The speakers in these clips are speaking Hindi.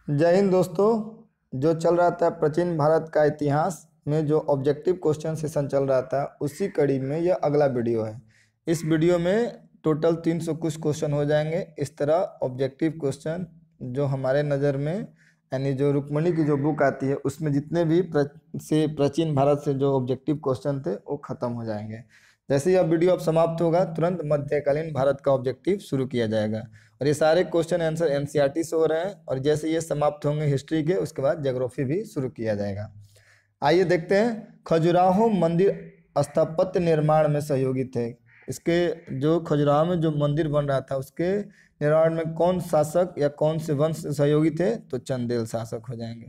जय हिंद दोस्तों। जो चल रहा था प्राचीन भारत का इतिहास में जो ऑब्जेक्टिव क्वेश्चन सेशन चल रहा था, उसी कड़ी में यह अगला वीडियो है। इस वीडियो में टोटल 300 कुछ क्वेश्चन हो जाएंगे। इस तरह ऑब्जेक्टिव क्वेश्चन जो हमारे नज़र में, यानी जो रुक्मणी की जो बुक आती है उसमें जितने भी प्राचीन भारत से जो ऑब्जेक्टिव क्वेश्चन थे वो खत्म हो जाएंगे। जैसे ही अब वीडियो अब समाप्त होगा, तुरंत मध्यकालीन भारत का ऑब्जेक्टिव शुरू किया जाएगा और ये सारे क्वेश्चन आंसर एनसीईआरटी से हो रहे हैं। और जैसे ये समाप्त होंगे हिस्ट्री के, उसके बाद ज्योग्राफी भी शुरू किया जाएगा। आइए देखते हैं, खजुराहो मंदिर स्थापत्य निर्माण में सहयोगी थे। इसके जो खजुराहो में जो मंदिर बन रहा था उसके निर्माण में कौन शासक या कौन से वंश सहयोगी थे? तो चंदेल शासक हो जाएंगे।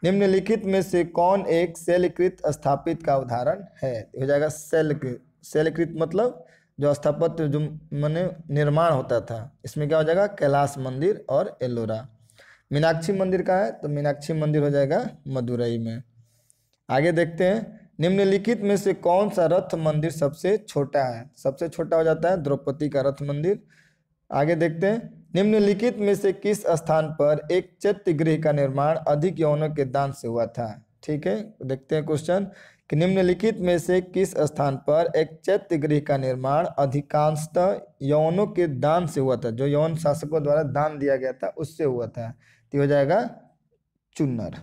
निम्नलिखित में से कौन एक शैलकृत स्थापित का उदाहरण है? हो जाएगा शैलकृत। शैलकृत मतलब जो स्थापत्य जो माने निर्माण होता था, इसमें क्या हो जाएगा? कैलाश मंदिर और एलोरा। मीनाक्षी मंदिर का है तो मीनाक्षी मंदिर हो जाएगा मदुरई में। आगे देखते हैं, निम्नलिखित में से कौन सा रथ मंदिर सबसे छोटा है? सबसे छोटा हो जाता है द्रौपदी का रथ मंदिर। आगे देखते हैं, निम्नलिखित में से किस स्थान पर एक चैत्य गृह का निर्माण अधिक यौनों के दान से हुआ था? ठीक है, देखते हैं क्वेश्चन कि निम्नलिखित में से किस स्थान पर एक चैत्य गृह का निर्माण अधिकांशतः यौनों के दान से हुआ था? जो यौन शासकों द्वारा दान दिया गया था उससे हुआ था, तो हो जाएगा चुन्नर।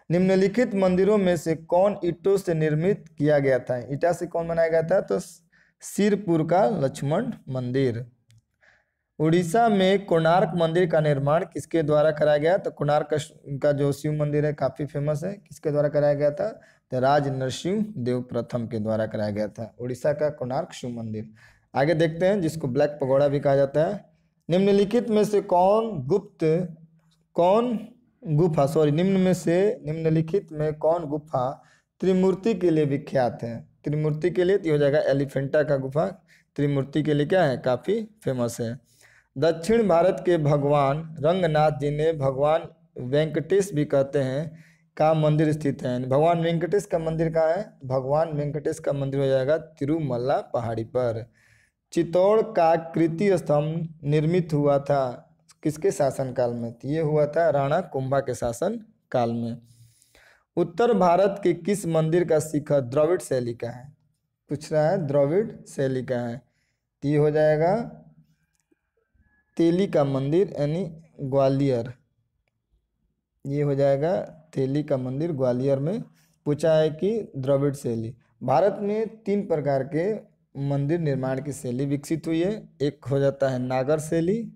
निम्नलिखित मंदिरों में से कौन ईंटों से निर्मित किया गया था? ईटा से कौन बनाया गया था? तो सिरपुर का लक्ष्मण मंदिर। उड़ीसा में कोणार्क मंदिर का निर्माण किसके द्वारा कराया गया? तो कोणार्क का जो शिव मंदिर है काफी फेमस है, किसके द्वारा कराया गया था? तो राज नरसिंह देव प्रथम के द्वारा कराया गया था, उड़ीसा का कोणार्क शिव मंदिर। आगे देखते हैं, जिसको ब्लैक पगोड़ा भी कहा जाता है। निम्नलिखित में से निम्नलिखित में कौन गुफा त्रिमूर्ति के लिए विख्यात है? त्रिमूर्ति के लिए तो हो जाएगा एलिफेंटा का गुफा, त्रिमूर्ति के लिए क्या है? काफी फेमस है। दक्षिण भारत के भगवान रंगनाथ जिन्हें भगवान वेंकटेश भी कहते हैं का मंदिर स्थित है? भगवान वेंकटेश का मंदिर कहाँ है? भगवान वेंकटेश का मंदिर हो जाएगा तिरुमला पहाड़ी पर। चित्तौड़ का कीर्ति स्तंभ निर्मित हुआ था किसके शासन काल में? तो ये हुआ था राणा कुंभा के शासन काल में। उत्तर भारत के किस मंदिर का शिखर द्रविड़ शैली का है? पूछ रहा है, द्रविड़ शैली का है, तो ये हो जाएगा तेली का मंदिर, यानी ग्वालियर। ये हो जाएगा तेली का मंदिर ग्वालियर में। पूछा है कि द्रविड़ शैली। भारत में 3 प्रकार के मंदिर निर्माण की शैली विकसित हुई है। एक हो जाता है नागर शैली,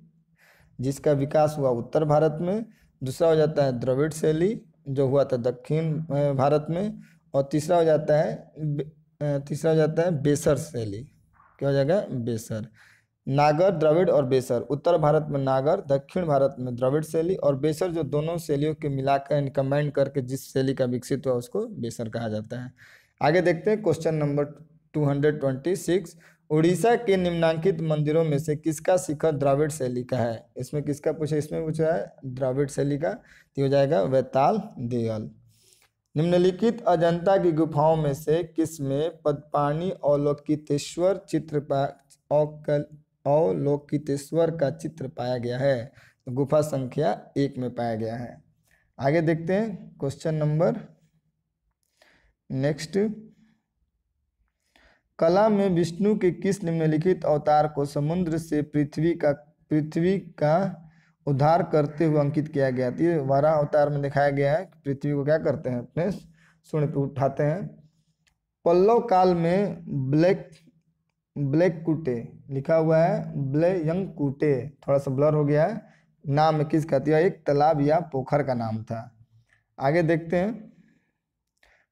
जिसका विकास हुआ उत्तर भारत में। दूसरा हो जाता है द्रविड़ शैली, जो हुआ था दक्षिण भारत में। और तीसरा हो जाता है बेसर शैली। क्या हो जाएगा? बेसर। नागर, द्रविड़ और बेसर। उत्तर भारत में नागर, दक्षिण भारत में द्रविड़ शैली, और बेसर जो दोनों शैलियों के मिलाकर कंबाइन करके जिस शैली का विकसित हुआ उसको बेसर कहा जाता है। आगे देखते हैं क्वेश्चन नंबर 226। उड़ीसा के निम्नांकित मंदिरों में से किसका शिखर द्रविड़ शैली का है? इसमें किसका पूछा? इसमें पूछा है द्रविड़ शैली का, तो हो जाएगा वैताल देयल। निम्नलिखित अजंता की गुफाओं में से किसमें पद्पाणी अवलोकितेश्वर का चित्र पाया गया है? तो गुफा संख्या 1 में पाया गया है। आगे देखते हैं क्वेश्चन नंबर नेक्स्ट। कला में विष्णु के किस निम्नलिखित अवतार को समुद्र से पृथ्वी का उद्धार करते हुए अंकित किया गया? तो ये वाराह अवतार में दिखाया गया है। पृथ्वी को क्या करते हैं? अपने सूंड पे उठाते हैं। पल्लव काल में ब्लैककुटे लिखा हुआ है ब्लयंकुटे, थोड़ा सा ब्लर हो गया है। नाम किसका? तो एक तालाब या पोखर का नाम था। आगे देखते हैं,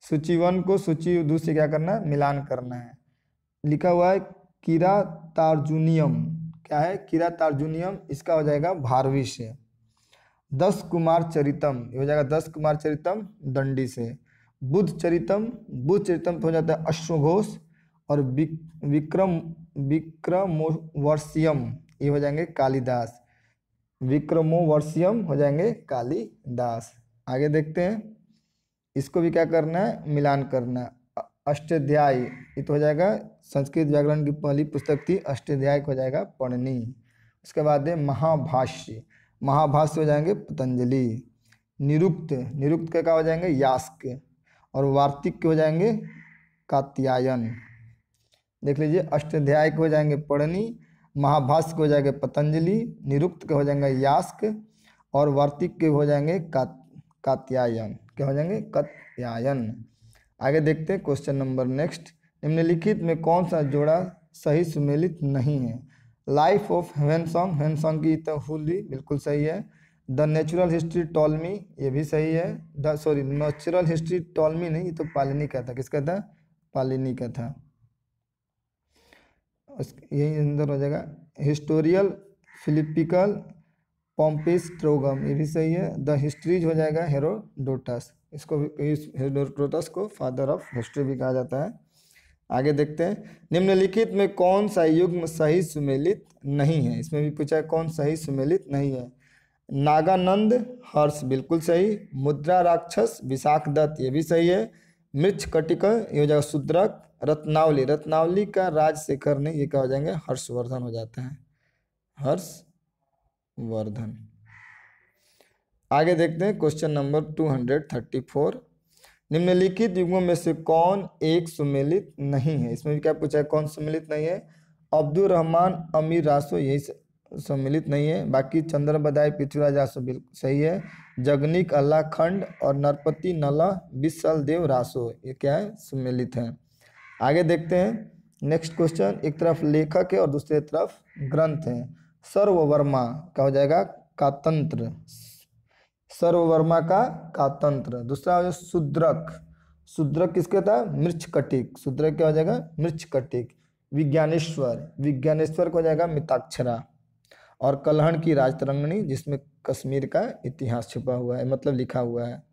सूची 1 को सूची 2 से क्या करना है? मिलान करना है। लिखा हुआ है किरातार्जुनियम। क्या है? किरातार्जुनियम। इसका हो जाएगा भारवी से। 10 कुमार चरितम, ये हो जाएगा 10 कुमार चरितम दंडी से। बुद्ध चरितम तो हो जाता है अश्वघोष। और विक्रमोवर्षियम, ये हो जाएंगे कालिदास। विक्रमोवर्षियम हो जाएंगे कालिदास। आगे देखते हैं, इसको भी क्या करना है? मिलान करना है। अष्टाध्यायी, ये तो हो जाएगा संस्कृत व्याकरण की पहली पुस्तक थी। अष्टाध्यायी हो जाएगा पढ़नी। उसके बाद है महाभाष्य। महाभाष्य हो जाएंगे पतंजलि। निरुक्त, निरुक्त के क्या हो जाएंगे यास्क, और वार्तिक के हो जाएंगे कात्यायन। देख लीजिए, अष्टाध्याय के हो जाएंगे पढ़नी, महाभाष्य के हो जाएंगे पतंजलि, निरुक्त के हो जाएंगे यास्क, और वार्तिक के हो जाएंगे कात्यायन। क्या हो जाएंगे? कात्यायन। आगे देखते हैं क्वेश्चन नंबर नेक्स्ट। निम्नलिखित में कौन सा जोड़ा सही सुमेलित नहीं है? लाइफ ऑफ ह्वेनसॉन्ग, ह्वेनसॉन्ग की तहुली बिल्कुल सही है। द नेचुरल हिस्ट्री टॉलमी, ये भी सही है। The sorry natural history Ptolemy नहीं, ये तो पालिनी का था। किसका था? पालिनी का था। यही अंदर हो जाएगा। हिस्टोरियल फिलिपिकल पॉम्पिस ट्रोगम, ये भी सही है। द हिस्ट्रीज हो जाएगा हेरोडोटस, इसको भी हेरोडोटस को फादर ऑफ हिस्ट्री भी कहा जाता है। आगे देखते हैं, निम्नलिखित में कौन सा युग्म सही सुमेलित नहीं है? इसमें भी पूछा है कौन सही सुमेलित नहीं है। नागानंद हर्ष बिल्कुल सही। मुद्रा राक्षस विशाखदत्त, ये भी सही है। मृच्छकटिक ये हो जाएगा शूद्रक। रत्नावली, रत्नावली का राजशेखर नहीं, ये क्या हो जाएंगे? हर्षवर्धन हो जाता है, हर्षवर्धन। आगे देखते हैं क्वेश्चन नंबर 234। निम्नलिखित युग्मों में से कौन एक सुमेलित नहीं है? इसमें भी क्या पूछा है कौन सुमेलित नहीं है? अब्दुल रहमान अमीर रासो, यही सम्मिलित नहीं है। बाकी चंद्र बदाई पृथ्वीराज रासो बिल्कुल सही है। जगनिक अल्लाह खंड और नरपति नला विसल देव रासो, ये क्या है? सम्मिलित है। आगे देखते हैं नेक्स्ट क्वेश्चन। एक तरफ लेखक है और दूसरे तरफ ग्रंथ है। सर्ववर्मा क्या हो जाएगा? कातंत्र, सर्ववर्मा का कातंत्र। दूसरा हो जाएगा शूद्रक, शूद्रक किसका था? मृच्छकटिक, शूद्रक क्या हो जाएगा? मृच्छकटिक। विज्ञानेश्वर, विज्ञानेश्वर को हो जाएगा मिताक्षरा। और कलहण की राजतरंगिणी, जिसमें कश्मीर का इतिहास छुपा हुआ है, मतलब लिखा हुआ है।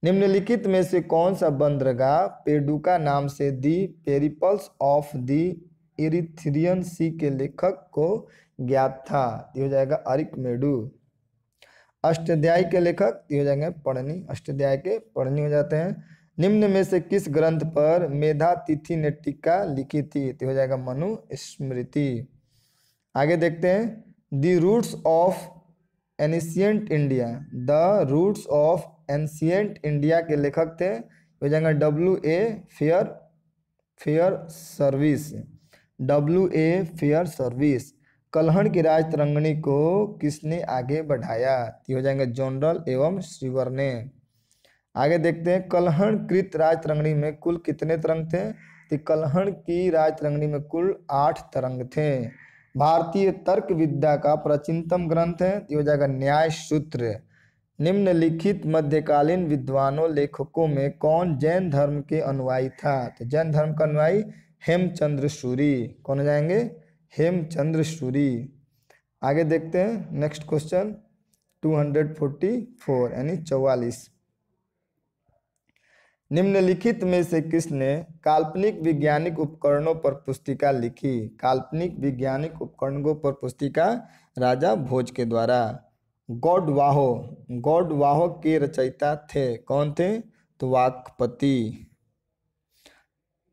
निम्नलिखित में से कौन सा बंदरगाह पेडुका नाम से दी पेरिपल्स ऑफ दी इरिथ्रियन सी के लेखक को ज्ञात था? ये हो जाएगा अरिकमेडु। अष्टाध्यायी के लेखक ये हो जाएंगे पढ़नी, अष्टाध्याय के पढ़नी हो जाते हैं। निम्न में से किस ग्रंथ पर मेधातिथि ने टीका लिखी थी? तो हो जाएगा मनुस्मृति। आगे देखते हैं, the roots of ancient India, the roots of ancient India के लेखक थे, हो जाएंगे W.A. Fairservis, W.A. Fairservis. Kalhana की राजतरंगिणी को किसने आगे बढ़ाया? ये हो जाएंगे जनरल एवं श्रीवर ने। आगे देखते हैं, कलहण कृत राजतरंगिणी में कुल कितने तरंग थे? तो कलहण की राजतरंगिणी में कुल 8 तरंग थे। भारतीय तर्क विद्या का प्राचीनतम ग्रंथ है, ये हो जाएगा न्याय सूत्र। निम्नलिखित मध्यकालीन विद्वानों लेखकों में कौन जैन धर्म के अनुयायी था? तो जैन धर्म का अनुयायी हेमचंद्र सूरी। कौन हो जाएंगे? हेमचंद्र सूरी। आगे देखते हैं नेक्स्ट क्वेश्चन 244 यानी 44। निम्नलिखित में से किसने काल्पनिक वैज्ञानिक उपकरणों पर पुस्तिका लिखी? काल्पनिक वैज्ञानिक उपकरणों पर पुस्तिका राजा भोज के द्वारा। गौडवाहो, गौडवाहो के रचयिता थे, कौन थे? तो वाकपति।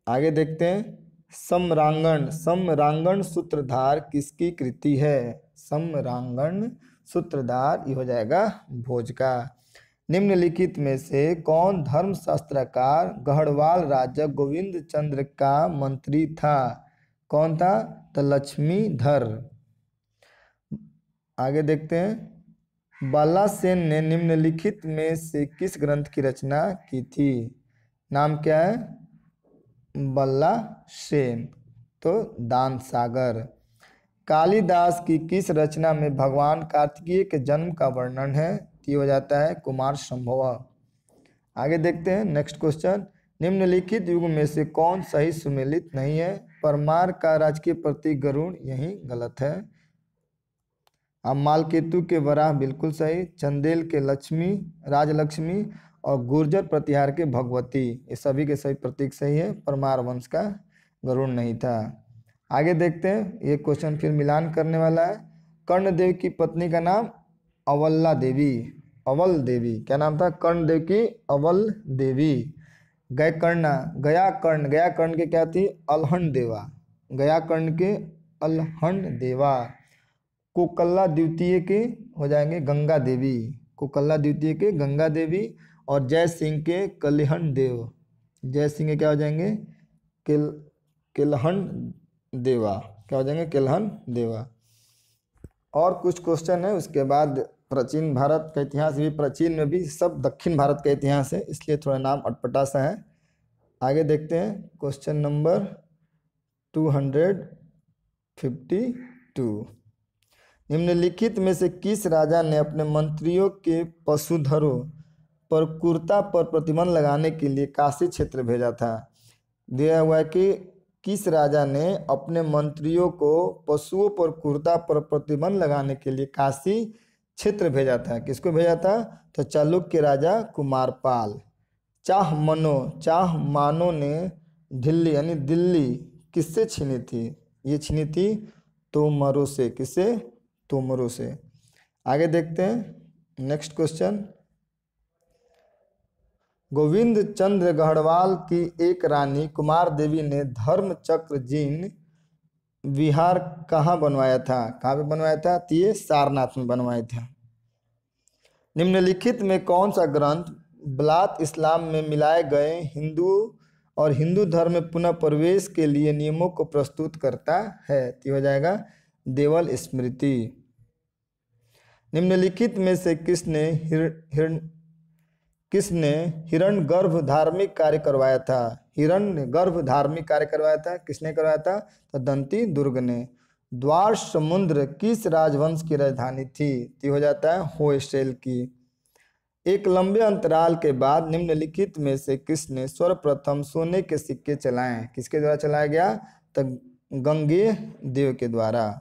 आगे देखते हैं, सम्रांगण, सम्रांगण सूत्रधार किसकी कृति है? सम्रांगण सूत्रधार ये हो जाएगा भोज का। निम्नलिखित में से कौन धर्मशास्त्रकार गढ़वाल राजा गोविंद चंद्र का मंत्री था? कौन था? तो लक्ष्मीधर। आगे देखते हैं, बालासेन ने निम्नलिखित में से किस ग्रंथ की रचना की थी? नाम क्या है? बल्लासेन, तो दान सागर। कालिदास की किस रचना में भगवान कार्तिकेय के जन्म का वर्णन है? ये हो जाता है कुमार संभव। आगे देखते हैं नेक्स्ट क्वेश्चन, निम्नलिखित युग में से कौन सही सुमेलित नहीं है? परमार का राजकीय प्रतीक गरुड़, यही गलत है। अब मालकेतु के वराह बिल्कुल सही। चंदेल के लक्ष्मी, राजलक्ष्मी और गुर्जर प्रतिहार के भगवती, ये सभी के सभी प्रतीक सही है। परमार वंश का गरुड़ नहीं था। आगे देखते हैं, ये क्वेश्चन फिर मिलान करने वाला है। कर्णदेव की पत्नी का नाम अवल्ला देवी, अवल देवी। क्या नाम था? कर्णदेव की अवल देवी। गयकर्णा, गया कर्ण, गया कर्ण के क्या थी? अलहन देवा, गया कर्ण के अलहन देवा। कोकल्ला द्वितीय के हो जाएंगे गंगा देवी, कोकल्ला द्वितीय के गंगा देवी, और जय सिंह के कलिहन देव, जय सिंह के क्या हो जाएंगे केलहन देवा, क्या हो जाएंगे केलहन देवा। और कुछ क्वेश्चन है उसके बाद प्राचीन भारत का इतिहास भी, प्राचीन में भी सब दक्षिण भारत का इतिहास है, इसलिए थोड़ा नाम अटपटा सा है। आगे देखते हैं क्वेश्चन नंबर 252। निम्नलिखित में से किस राजा ने अपने मंत्रियों के पशुधरों पर क्रूरता पर प्रतिबंध लगाने के लिए काशी क्षेत्र भेजा था? दिया हुआ है कि किस राजा ने अपने मंत्रियों को पशुओं पर क्रूरता पर प्रतिबंध लगाने के लिए काशी क्षेत्र भेजा था। किसको भेजा था? तो चालुक्य राजा कुमारपाल। चाह मानो ने दिल्ली यानी दिल्ली किससे छीनी थी? ये छीनी थी तोमरों से। किससे? तोमरों से। आगे देखते हैं नेक्स्ट क्वेश्चन। गोविंद चंद्र गढ़वाल की एक रानी कुमार देवी ने धर्म चक्र जीन विहार कहाँ बनवाया था? कहाँ पे बनवाया था? तो ये सारनाथ में बनवाया था। निम्नलिखित में कौन सा ग्रंथ ब्लात इस्लाम में मिलाए गए हिंदू और हिंदू धर्म में पुनः प्रवेश के लिए नियमों को प्रस्तुत करता है? तो हो जाएगा देवल स्मृति। निम्नलिखित में से किसने हिरण्यगर्भ धार्मिक कार्य करवाया था? हिरण्यगर्भ धार्मिक कार्य करवाया था। किसने करवाया था? तो दंती दुर्ग ने। द्वार समुद्र किस राजवंश की राजधानी थी? तो हो जाता है होयसल की। एक लंबे अंतराल के बाद निम्नलिखित में से किसने सर्वप्रथम सोने के सिक्के चलाए? किसके द्वारा चलाया गया? तो गंगेय देव के द्वारा।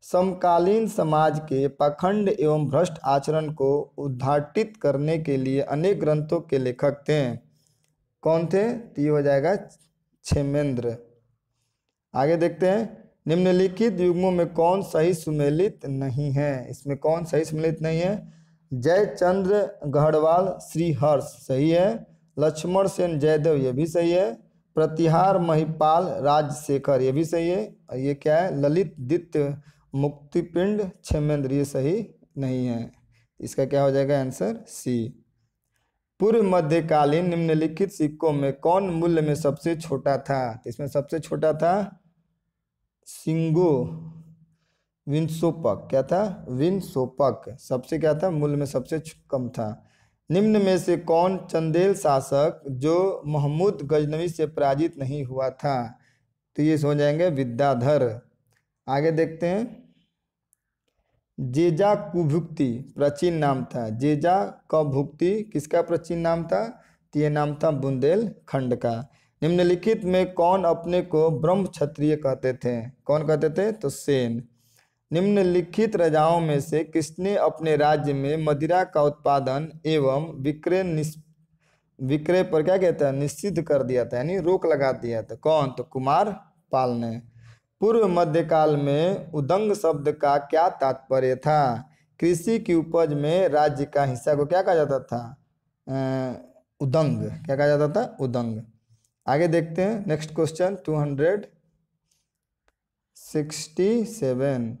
समकालीन समाज के पाखंड एवं भ्रष्ट आचरण को उद्घाटित करने के लिए अनेक ग्रंथों के लेखक थे। कौन थे? तो ये हो जाएगा क्षेमेंद्र। आगे देखते हैं निम्नलिखित युग्मों में कौन सही सुमेलित नहीं है? इसमें कौन सही सुमेलित नहीं है? जयचंद्र गढ़वाल श्रीहर्ष सही है। लक्ष्मण सेन जयदेव ये भी सही है। प्रतिहार महिपाल राजशेखर ये भी सही है। और ये क्या है? ललित दित्य मुक्तिपिंड क्षेमेंद्र ये सही नहीं है। इसका क्या हो जाएगा आंसर? सी। पूर्व मध्यकालीन निम्नलिखित सिक्कों में कौन मूल्य में सबसे छोटा था? तो इसमें सबसे छोटा था सिंगो विंशोपक। क्या था? विंशोपक सबसे क्या था? मूल्य में सबसे कम था। निम्न में से कौन चंदेल शासक जो महमूद गजनवी से पराजित नहीं हुआ था? तो ये हो जाएंगे विद्याधर। आगे देखते हैं जेजा कुभुक्ति प्राचीन नाम था। जेजा कभुक्ति किसका प्राचीन नाम था? तो ये नाम था बुंदेलखंड का। निम्नलिखित में कौन अपने को ब्रह्म क्षत्रिय कहते थे? कौन कहते थे? तो सेन। निम्नलिखित राजाओं में से किसने अपने राज्य में मदिरा का उत्पादन एवं विक्रय पर क्या कहता है? निषिद्ध कर दिया था, यानी रोक लगा दिया था। कौन? तो कुमारपाल ने। पूर्व मध्यकाल में उदंग शब्द का क्या तात्पर्य था? कृषि की उपज में राज्य का हिस्सा को क्या कहा जाता था? उदंग। क्या कहा जाता था? उदंग। आगे देखते हैं नेक्स्ट क्वेश्चन 267।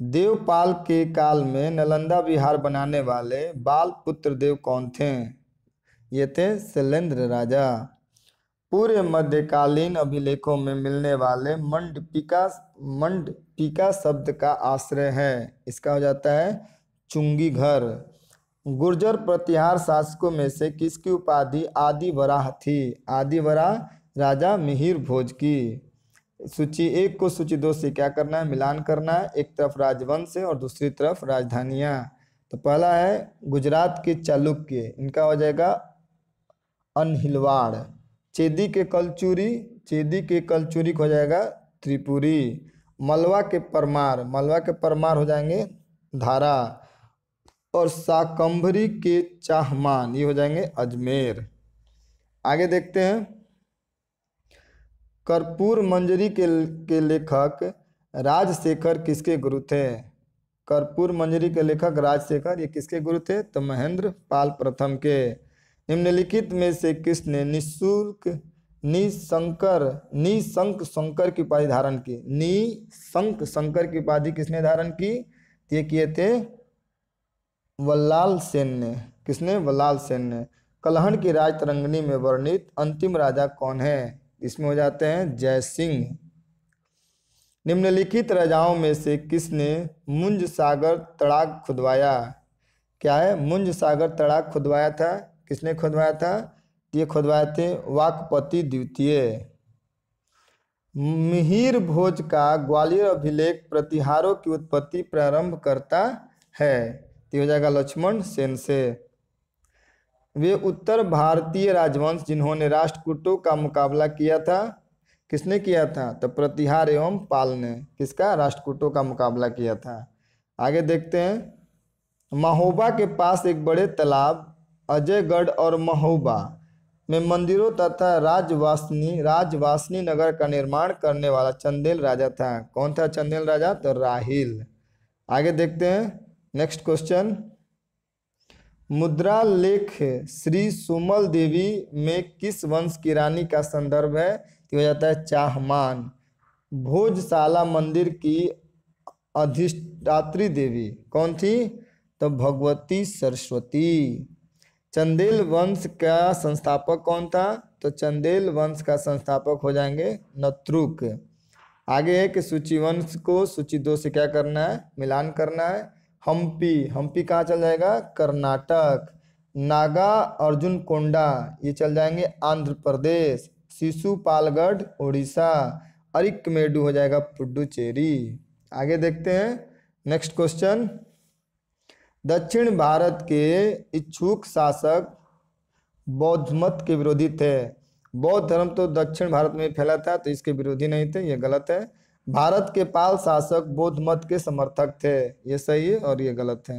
देवपाल के काल में नालंदा विहार बनाने वाले बाल पुत्र देव कौन थे? ये थे शैलेंद्र राजा। पूर्व मध्यकालीन अभिलेखों में मिलने वाले मंडपिका शब्द का आश्रय है। इसका हो जाता है चुंगी घर। गुर्जर प्रतिहार शासकों में से किसकी उपाधि आदि वराह थी? आदि वराह राजा मिहिर भोज की। सूची 1 को सूची 2 से क्या करना है? मिलान करना है। एक तरफ राजवंश है और दूसरी तरफ राजधानियाँ। तो पहला है गुजरात के चालुक्य, इनका हो जाएगा अनहिलवाड़। चेदी के कलचुरी हो जाएगा त्रिपुरी। मलवा के परमार हो जाएंगे धारा। और शाकंभरी के चाहमान ये हो जाएंगे अजमेर। आगे देखते हैं कर्पूर मंजरी के लेखक राजशेखर किसके गुरु थे? कर्पूर मंजरी के लेखक राजशेखर ये किसके गुरु थे? तो महेंद्र पाल प्रथम के। निम्नलिखित में से किसने निशुल्क निशंक शंकर की उपाधि धारण की। निशंक शंकर की उपाधि किसने धारण की? ये किए थे वल्लाल सेन ने। किसने? वल्लाल सेन ने। कलहण की राजतरंगिणी में वर्णित अंतिम राजा कौन है? इसमें हो जाते हैं जय सिंह। निम्नलिखित राजाओं में से किसने मुंज सागर तड़ाग खुदवाया? क्या है? मुंज सागर तड़ाग खुदवाया था। किसने खुदवाया था? ये खुदवाए थे वाकपति द्वितीय। मिहिर भोज का ग्वालियर अभिलेख प्रतिहारों की उत्पत्ति प्रारंभ करता है। तो हो जाएगा लक्ष्मण सेन से। वे उत्तर भारतीय राजवंश जिन्होंने राष्ट्रकूटों का मुकाबला किया था। किसने किया था? तो प्रतिहार एवं पाल ने किसका? राष्ट्रकूटों का मुकाबला किया था। आगे देखते हैं। महोबा के पास एक बड़े तालाब अजयगढ़ और महोबा में मंदिरों तथा राजवासनी नगर का निर्माण करने वाला चंदेल राजा था। कौन था चंदेल राजा? तो राहिल। आगे देखते हैं नेक्स्ट क्वेश्चन। मुद्रा लेख श्री सुमल देवी में किस वंश की रानी का संदर्भ है? तो हो जाता है चाहमान। भोजशाला मंदिर की अधिष्ठात्री देवी कौन थी? तो भगवती सरस्वती। चंदेल वंश का संस्थापक कौन था? तो चंदेल वंश का संस्थापक हो जाएंगे नत्रुक। आगे है कि सूची वंश को सूची 2 से क्या करना है? मिलान करना है। हम्पी कहाँ चल जाएगा? कर्नाटक। नागा अर्जुन कोंडा ये चल जाएंगे आंध्र प्रदेश। शिशुपालगढ़ उड़ीसा। अरिकमेडु हो जाएगा पुडुचेरी। आगे देखते हैं नेक्स्ट क्वेश्चन। दक्षिण भारत के इच्छुक शासक बौद्ध मत के विरोधी थे। बौद्ध धर्म तो दक्षिण भारत में फैला था, तो इसके विरोधी नहीं थे, ये गलत है। भारत के पाल शासक बौद्ध मत के समर्थक थे, ये सही है और ये गलत है।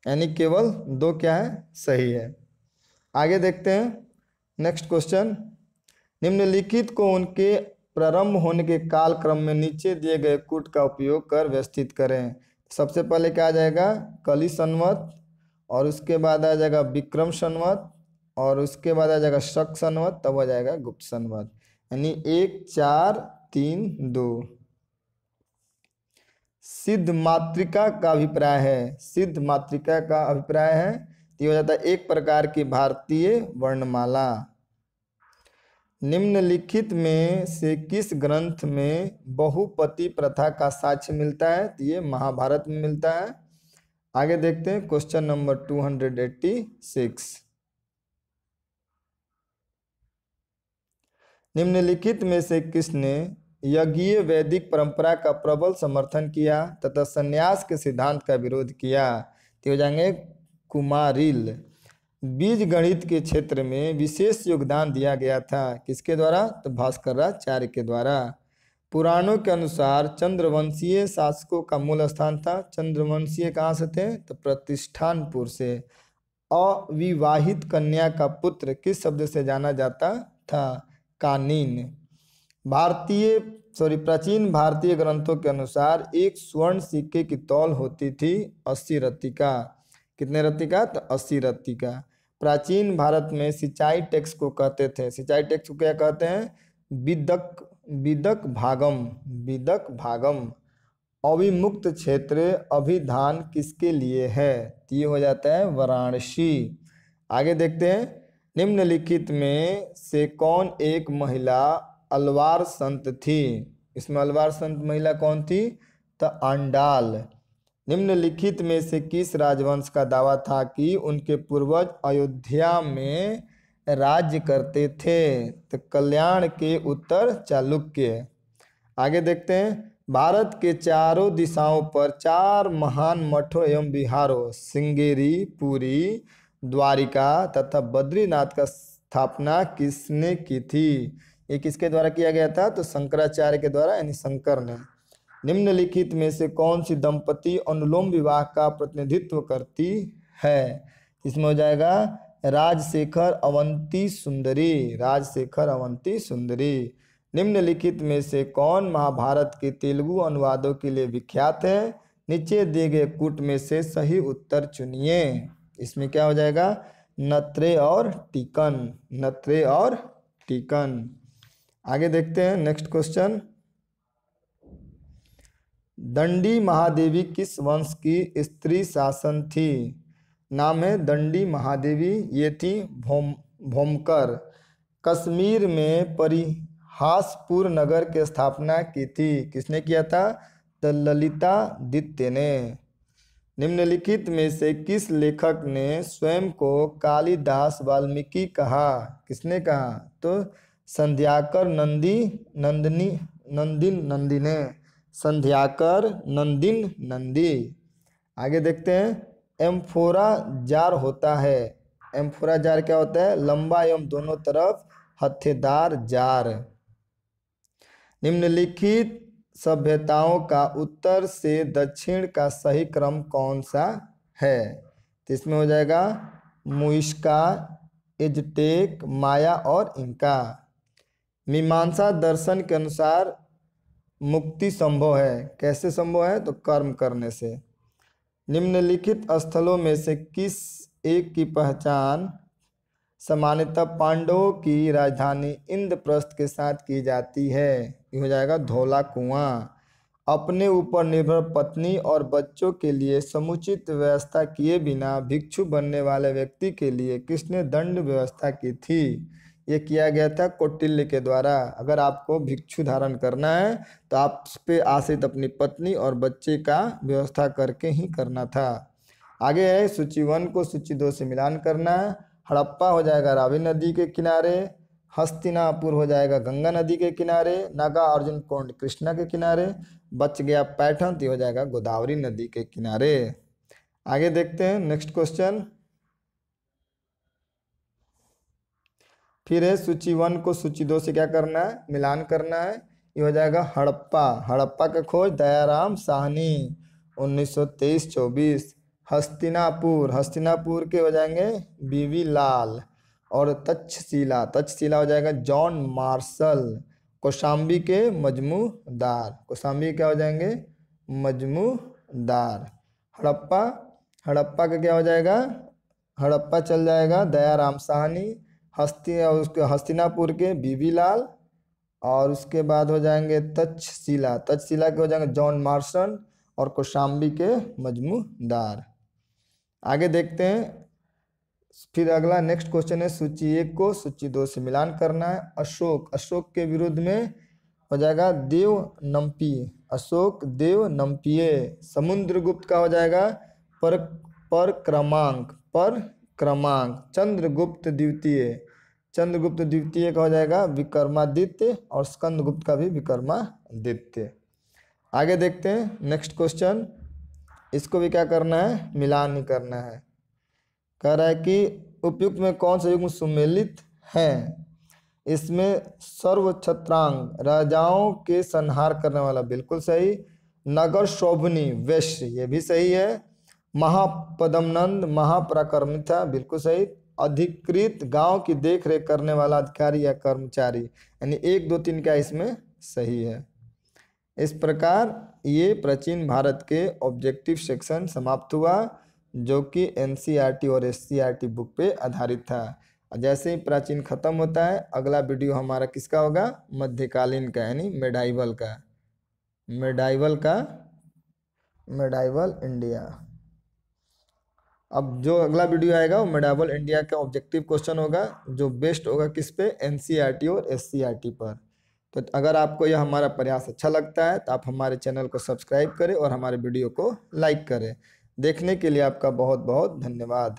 यानी केवल 2 क्या है? सही है। आगे देखते हैं नेक्स्ट क्वेश्चन। निम्नलिखित को उनके प्रारंभ होने के काल क्रम में नीचे दिए गए कूट का उपयोग कर व्यवस्थित करें। सबसे पहले क्या आ जाएगा? कली संवत, और उसके बाद आ जाएगा विक्रम संवत, और उसके बाद आ जाएगा शक संवत, तब आ जाएगा गुप्त संवत। यानी 1 4 3 2। सिद्ध मातृका का अभिप्राय है। सिद्ध मातृका का अभिप्राय है तो ये हो जाता है एक प्रकार की भारतीय वर्णमाला। निम्नलिखित में से किस ग्रंथ में बहुपति प्रथा का साक्ष्य मिलता है? तो ये महाभारत में मिलता है। आगे देखते हैं क्वेश्चन नंबर 286। निम्नलिखित में से किसने यज्ञीय वैदिक परंपरा का प्रबल समर्थन किया तथा संन्यास के सिद्धांत का विरोध किया? तो हो जाएंगे कुमारिल। बीज गणित के क्षेत्र में विशेष योगदान दिया गया था। किसके द्वारा? तो भास्कराचार्य के द्वारा। पुराणों के अनुसार चंद्रवंशीय शासकों का मूल स्थान था। चंद्रवंशीय कहाँ से थे? तो प्रतिष्ठानपुर से। अविवाहित कन्या का पुत्र किस शब्द से जाना जाता था? कानीन। प्राचीन भारतीय ग्रंथों के अनुसार एक स्वर्ण सिक्के की तौल होती थी 80 रत्तिका। कितने रत्तिका? तो 80 रत्तिका। प्राचीन भारत में सिंचाई टैक्स को कहते थे। सिंचाई टैक्स को क्या कहते हैं? विदक भागम। अविमुक्त क्षेत्र अभिधान किसके लिए है? तो ये हो जाता है वाराणसी। आगे देखते हैं। निम्नलिखित में से कौन एक महिला अलवार संत थी? इसमें अलवार संत महिला कौन थी? तो आंडाल। निम्नलिखित में से किस राजवंश का दावा था कि उनके पूर्वज अयोध्या में राज्य करते थे? तो कल्याण के उत्तर चालुक्य। आगे देखते हैं। भारत के चारों दिशाओं पर 4 महान मठों एवं विहारों श्रृंगेरी, पुरी, द्वारिका तथा बद्रीनाथ का स्थापना किसने की थी? ये किसके द्वारा किया गया था? तो शंकराचार्य के द्वारा, यानी शंकर ने। निम्नलिखित में से कौन सी दंपति अनुलोम विवाह का प्रतिनिधित्व करती है? इसमें हो जाएगा राजशेखर अवंती सुंदरी। राजशेखर अवंती सुंदरी। निम्नलिखित में से कौन महाभारत के तेलुगु अनुवादों के लिए विख्यात है? नीचे दिए गए कूट में से सही उत्तर चुनिए। इसमें क्या हो जाएगा? नत्रे और टीकन। नत्रे और टीकन। आगे देखते हैं नेक्स्ट क्वेश्चन। दंडी महादेवी किस वंश की स्त्री शासन थी? नाम है दंडी महादेवी, ये थी भौमकर। कश्मीर में परिहासपुर नगर की स्थापना की थी, किसने किया था? तो ललितादित्य ने। निम्नलिखित में से किस लेखक ने स्वयं को कालिदास वाल्मीकि कहा? किसने कहा? तो संध्याकर नंदी ने। संध्याकर नंदी। आगे देखते हैं। एम्फोरा जार होता है। एम्फोरा जार क्या होता है? लंबा एवं दोनों तरफ हत्थेदार जार। निम्नलिखित सभ्यताओं का उत्तर से दक्षिण का सही क्रम कौन सा है? तो इसमें हो जाएगा मुइस्का, एज़टेक, माया और इंका। मीमांसा दर्शन के अनुसार मुक्ति संभव है। कैसे संभव है? तो कर्म करने से। निम्नलिखित स्थलों में से किस एक की पहचान सामान्यतः पांडवों की राजधानी इंद्रप्रस्थ के साथ की जाती है? ये हो जाएगा धौला कुआं। अपने ऊपर निर्भर पत्नी और बच्चों के लिए समुचित व्यवस्था किए बिना भिक्षु बनने वाले व्यक्ति के लिए किसने दंड व्यवस्था की थी? ये किया गया था कौटिल्य के द्वारा। अगर आपको भिक्षु धारण करना है तो आप उस पे आश्रित अपनी पत्नी और बच्चे का व्यवस्था करके ही करना था। आगे है सूची 1 को सूची 2 से मिलान करना है। हड़प्पा हो जाएगा रावी नदी के किनारे, हस्तिनापुर हो जाएगा गंगा नदी के किनारे, नागा अर्जुन कोंड कृष्णा के किनारे, बच गया पैठन तो हो जाएगा गोदावरी नदी के किनारे। आगे देखते हैं नेक्स्ट क्वेश्चन। फिर है सूची 1 को सूची 2 से क्या करना है? मिलान करना है। ये हो जाएगा हड़प्पा। हड़प्पा का खोज दयाराम साहनी 1923-24। हस्तिनापुर के हो जाएंगे बीवी लाल। और तक्षशिला हो जाएगा जॉन मार्शल। कौशाम्बी के मजमूदार। कौशाम्बी क्या हो जाएंगे? मजमूदार। हड़प्पा का क्या हो जाएगा? हड़प्पा चल जाएगा दयाराम साहनी। हस्तिनापुर के बीबी लाल। और उसके बाद हो जाएंगे तक्षशिला के हो जाएंगे जॉन मार्शल। और कौशाम्बी के मजमूदार। आगे देखते हैं। फिर अगला नेक्स्ट क्वेश्चन है सूची 1 को सूची 2 से मिलान करना है। अशोक के विरुद्ध में हो जाएगा देवनम्पी। अशोक देवनम्पिये। समुद्रगुप्त का हो जाएगा पर क्रमांक। चंद्रगुप्त द्वितीय का हो जाएगा विक्रमादित्य। और स्कंदगुप्त का भी विक्रमादित्य। आगे देखते हैं नेक्स्ट क्वेश्चन। इसको भी क्या करना है? मिलान ही करना है। कह रहा है कि उपयुक्त में कौन सा युग्म सुमेलित है? इसमें सर्वछत्रांग राजाओं के संहार करने वाला बिल्कुल सही। नगर शोभनी वैश्य ये भी सही है। महापदमनंद महापराक्रमिता बिल्कुल सही। अधिकृत गांव की देखरेख करने वाला अधिकारी या कर्मचारी यानी 1, 2, 3 क्या इसमें सही है। इस प्रकार ये प्राचीन भारत के ऑब्जेक्टिव सेक्शन समाप्त हुआ, जो कि एनसीईआरटी और एससीईआरटी बुक पे आधारित था। जैसे ही प्राचीन खत्म होता है अगला वीडियो हमारा किसका होगा? मध्यकालीन का यानी मेडाइवल इंडिया। अब जो अगला वीडियो आएगा वो मेडाइवल इंडिया का ऑब्जेक्टिव क्वेश्चन होगा, जो बेस्ड होगा किस पे? एनसीईआरटी और एससीईआरटी पर। तो अगर आपको यह हमारा प्रयास अच्छा लगता है तो आप हमारे चैनल को सब्सक्राइब करें और हमारे वीडियो को लाइक करें। देखने के लिए आपका बहुत बहुत धन्यवाद।